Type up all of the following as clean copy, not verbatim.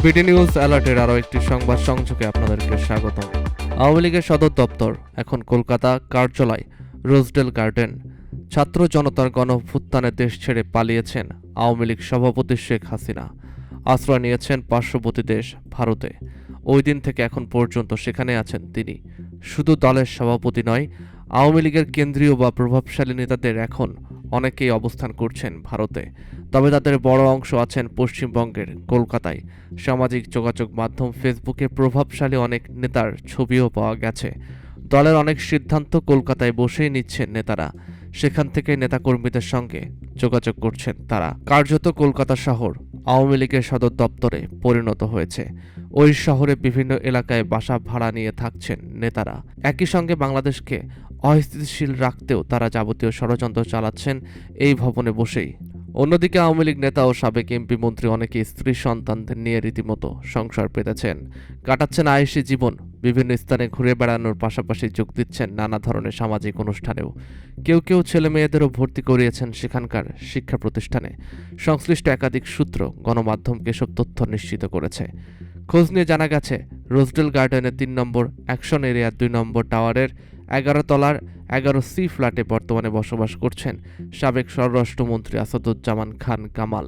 BD news অ্যালার্টের আরও একটি সংবাদ সংযোগে আপনাদেরকে স্বাগতম। আওয়ামী লীগের সদর দপ্তর এখন কলকাতা, কার্যালয় রোজডেল গার্ডেন। ছাত্র জনতার গণঅভ্যুত্থানে দেশ ছেড়ে পালিয়েছেন আওয়ামী লীগ সভাপতি শেখ হাসিনা। আশ্রয় নিয়েছেন পার্শ্ববর্তী দেশ ভারতে। ওই দিন থেকে এখন পর্যন্ত সেখানে আছেন তিনি। শুধু দলের সভাপতি নয়, আওয়ামী লীগের কেন্দ্রীয় বা প্রভাবশালী নেতাদের এখন অনেকেই অবস্থান করছেন ভারতে। তবে তাদের বড় অংশ আছেন পশ্চিমবঙ্গের কলকাতায়। সামাজিক যোগাযোগ মাধ্যম ফেসবুকে প্রভাবশালী অনেক নেতার ছবিও পাওয়া গেছে। দলের অনেক সিদ্ধান্ত কলকাতায় বসেই নিচ্ছেন নেতারা। সেখান থেকে নেতাকর্মীদের সঙ্গে যোগাযোগ করছেন তারা। কার্যত কলকাতা শহর আওয়ামী লীগের সদর দপ্তরে পরিণত হয়েছে। ওই শহরে বিভিন্ন এলাকায় বাসা ভাড়া নিয়ে থাকছেন নেতারা। একই সঙ্গে বাংলাদেশকে অস্থিতিশীল রাখতেও তারা যাবতীয় ষড়যন্ত্র চালাচ্ছেন এই ভবনে বসেই। অন্যদিকে আওয়ামী লীগ নেতা ও সাবেক এমপি মন্ত্রী অনেকে স্ত্রী সন্তানদের নিয়ে রীতিমতো সংসার পেতেছেন, কাটাচ্ছেন আয়েশি জীবন। বিভিন্ন স্থানে ঘুরে বেড়ানোর পাশাপাশি যোগ দিচ্ছেন নানা ধরনের সামাজিক অনুষ্ঠানেও। কেউ কেউ ছেলে মেয়েদেরও ভর্তি করিয়েছেন সেখানকার শিক্ষা প্রতিষ্ঠানে। সংশ্লিষ্ট একাধিক সূত্র গণমাধ্যমকে এসব তথ্য নিশ্চিত করেছে। খোঁজ নিয়ে জানা গেছে, রোজডেল গার্ডেনের ৩ নম্বর অ্যাকশন এরিয়ার ২ নম্বর টাওয়ারের ১১ তলার ১১C ফ্ল্যাটে বর্তমানে বসবাস করছেন সাবেক স্বরাষ্ট্রমন্ত্রী আসাদুজ্জামান খান কামাল।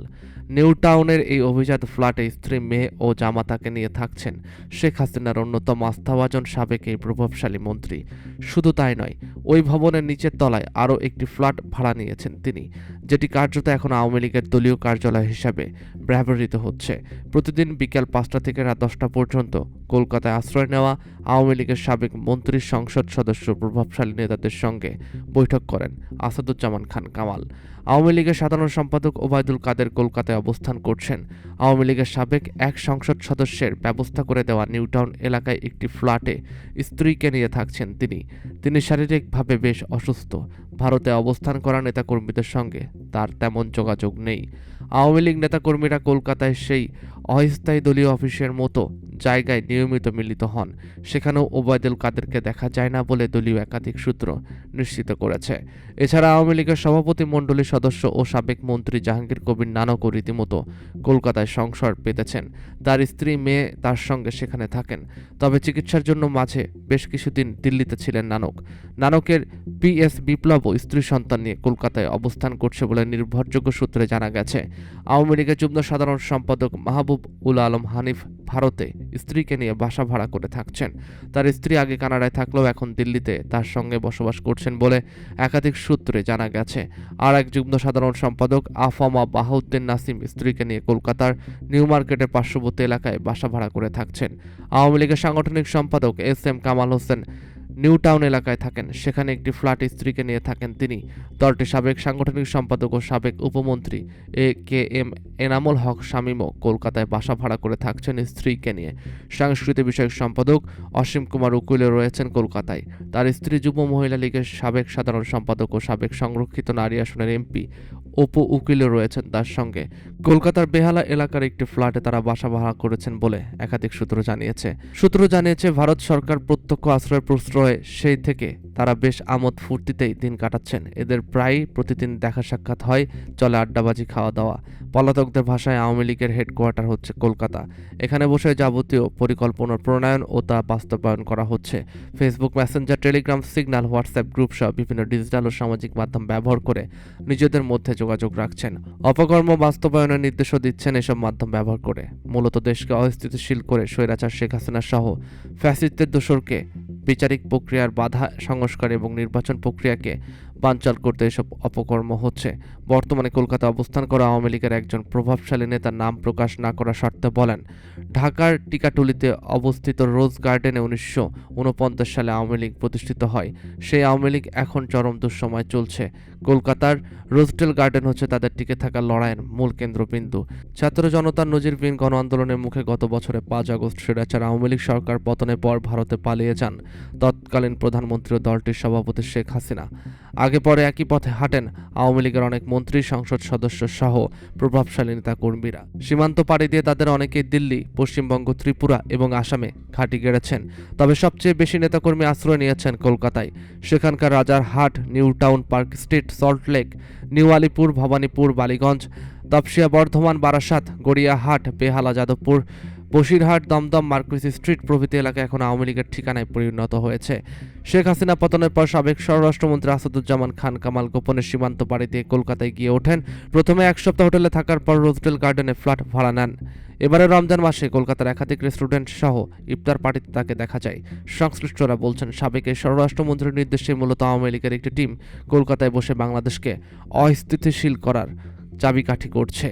নিউ টাউনের এই অভিজাত ফ্ল্যাটে স্ত্রী, মেয়ে ও জামাতাকে নিয়ে থাকছেন শেখ হাসিনার অন্যতম আস্থাভাজন সাবেক এই প্রভাবশালী মন্ত্রী। শুধু তাই নয়, ওই ভবনের নিচের তলায় আরও একটি ফ্ল্যাট ভাড়া নিয়েছেন তিনি, যেটি কার্যত এখন আওয়ামী লীগের দলীয় কার্যালয় হিসাবে ব্যবহৃত হচ্ছে। প্রতিদিন বিকেল ৫টা থেকে রাত ১০টা পর্যন্ত কলকাতায় আশ্রয় নেওয়া আওয়ামী লীগের সাবেক মন্ত্রী, সংসদ সদস্য, প্রভাবশালী নেতাদের সঙ্গে বৈঠক করেন আসাদুজ্জামান খান কামাল। আওয়ামী লীগের সাধারণ সম্পাদক ওবায়দুল কাদের কলকাতায় অবস্থান করছেন। আওয়ামী লীগের সাবেক এক সংসদ সদস্যের ব্যবস্থা করে দেওয়া নিউটাউন এলাকায় একটি ফ্ল্যাটে স্ত্রীকে নিয়ে থাকছেন তিনি শারীরিকভাবে বেশ অসুস্থ। ভারতে অবস্থান করা নেতাকর্মীদের সঙ্গে তার তেমন যোগাযোগ নেই। আওয়ামী লীগ নেতাকর্মীরা কলকাতায় সেই অস্থায়ী দলীয় অফিসের মতো জায়গায় নিয়মিত মিলিত হন। সেখানেও ওবায়দুল কাদেরকে দেখা যায় না বলে দলীয় একাধিক সূত্র নিশ্চিত করেছে। এছাড়া আওয়ামী লীগের সভাপতি মণ্ডলীর সদস্য ও সাবেক মন্ত্রী জাহাঙ্গীর কবির নানকও রীতিমতো কলকাতায় সংসার পেতেছেন। তার স্ত্রী, মেয়ে তার সঙ্গে সেখানে থাকেন। তবে চিকিৎসার জন্য মাঝে বেশ কিছুদিন দিল্লিতে ছিলেন নানকের PS বিপ্লবও স্ত্রী সন্তান নিয়ে কলকাতায় অবস্থান করছে বলে নির্ভরযোগ্য সূত্রে জানা গেছে। আওয়ামী লীগের যুগ্ম সাধারণ সম্পাদক মাহবুব উল আলম হানিফ ভারতে স্ত্রীকে নিয়ে বাসা ভাড়া করে থাকছেন। তার স্ত্রী আগে কানাডায় থাকলেও এখন দিল্লিতে তার সঙ্গে বসবাস করছেন বলে একাধিক সূত্রে জানা গেছে। আর এক যুগ্ম সাধারণ সম্পাদক আফামা বাহাউদ্দিন নাসিম স্ত্রীকে নিয়ে কলকাতার নিউ মার্কেটের পার্শ্ববর্তী এলাকায় বাসা ভাড়া করে থাকছেন। আওয়ামী লীগের সাংগঠনিক সম্পাদক SM Kamal Hossain new town এলাকায় থাকেন। সেখানে একটি ফ্ল্যাটে স্ত্রীকে নিয়ে থাকেন তিনি। দলটির সাবেক সাংগঠনিক সম্পাদক ও সাবেক উপমন্ত্রী KM এনামুল হক শামীমও কলকাতায় বাসা ভাড়া করে থাকছেন স্ত্রীকে নিয়ে। সাংস্কৃতিক বিষয়ক সম্পাদক অসীম কুমার উকিলও রয়েছেন কলকাতায়। তার স্ত্রী যুব মহিলা লীগের সাবেক সাধারণ সম্পাদক ও সাবেক সংরক্ষিত নারী আসনের MP অপু উকিলও রয়েছেন তার সঙ্গে। কলকাতার বেহালা এলাকার একটি ফ্ল্যাটে তারা বাসা ভাড়া করেছেন বলে একাধিক সূত্র জানিয়েছে। ভারত সরকার প্রত্যক্ষ আশ্রয়ের প্রশ্রয়ে সেই থেকে তারা বেশ আমোদ ফুর্তিতেই দিন কাটাচ্ছেন। এদের প্রায়ই প্রতিদিন দেখা সাক্ষাৎ হয়, চলে আড্ডাবাজি, খাওয়া দাওয়া। পলাতকদের ভাষায় আওয়ামী লীগের হেডকোয়ার্টার হচ্ছে কলকাতা। এখানে বসে যাবতীয় পরিকল্পনার প্রণয়ন ও তা বাস্তবায়ন করা হচ্ছে। Facebook, Messenger, Telegram, signal, WhatsApp group সহ বিভিন্ন ডিজিটাল ও সামাজিক মাধ্যম ব্যবহার করে নিজেদের মধ্যে যোগাযোগ রাখছেন। অপকর্ম বাস্তবায়নের নির্দেশও দিচ্ছেন এসব মাধ্যম ব্যবহার করে। মূলত দেশকে অস্থিতিশীল করে স্বৈরাচার শেখ হাসিনা সহ ফ্যাসিস্টদের দোসরকে বিচারিক প্রক্রিয়ার বাধা সংস্কার এবং নির্বাচন প্রক্রিয়াকে বানচাল করতে এসব অপকর্ম হচ্ছে। বর্তমানে কলকাতা অবস্থান করা আওয়ামী লীগের একজন প্রভাবশালী নেতার নাম প্রকাশ না করার শর্তে বলেন, ঢাকার টিকাটুলিতে অবস্থিত রোজ গার্ডেনে 1949 সালে আওয়ামী লীগ প্রতিষ্ঠিত হয়। সেই আওয়ামী লীগ এখন চরম দুঃসময় চলছে। কলকাতার রোজডেল গার্ডেন হচ্ছে তাদের টিকে থাকা লড়াইয়ের মূল কেন্দ্রবিন্দু। ছাত্র জনতার নজিরবিহীন গণ আন্দোলনের মুখে গত বছরের 5 আগস্ট স্বৈরাচার আওয়ামী লীগ সরকার পতনের পর ভারতে পালিয়ে যান তৎকালীন প্রধানমন্ত্রী ও দলটির সভাপতি শেখ হাসিনা। আগে পরে একই পথে হাঁটেন আওয়ামী লীগের অনেক মন্ত্রী, সংসদ সদস্য সহ প্রভাবশালী নেতা কর্মীরা। সীমান্ত পাড়ি দিয়ে তাদের অনেকেই দিল্লি, পশ্চিমবঙ্গ, ত্রিপুরা এবং আসামে ঘাঁটি গেড়েছেন। তবে সবচেয়ে বেশি নেতাকর্মী আশ্রয় নিয়েছেন কলকাতায়। সেখানকার Rajarhat, New Town, Park Street, Salt Lake, New Alipore, Bhowanipore, Ballygunge, Topsia, Bardhaman, Barasat, Gariahat, Behala, Jadavpur, Basirhat, Dumdum, Marquis Street প্রভৃতি এলাকা এখন আওয়ামী লীগের ঠিকানায় পরিণত হয়েছে। শেখ হাসিনা পতনের পর সাবেক স্বরাষ্ট্রমন্ত্রী আসাদুজ্জামান খান কামাল গোপনে সীমান্ত পাড়ি দিয়ে কলকাতায় গিয়ে ওঠেন। প্রথমে এক সপ্তাহ হোটেলে থাকার পর রোজডেল গার্ডেনে ফ্ল্যাট ভাড়া নেন। এবারে রমজান মাসে কলকাতার একাধিক রেস্টুরেন্ট সহ ইফতার পার্টিতে তাকে দেখা যায়। সংশ্লিষ্টরা বলছেন, সাবেক এই স্বরাষ্ট্রমন্ত্রীর নির্দেশে মূলত আওয়ামী লীগের একটি টিম কলকাতায় বসে বাংলাদেশকে অস্থিতিশীল করার চাবিকাঠি করছে।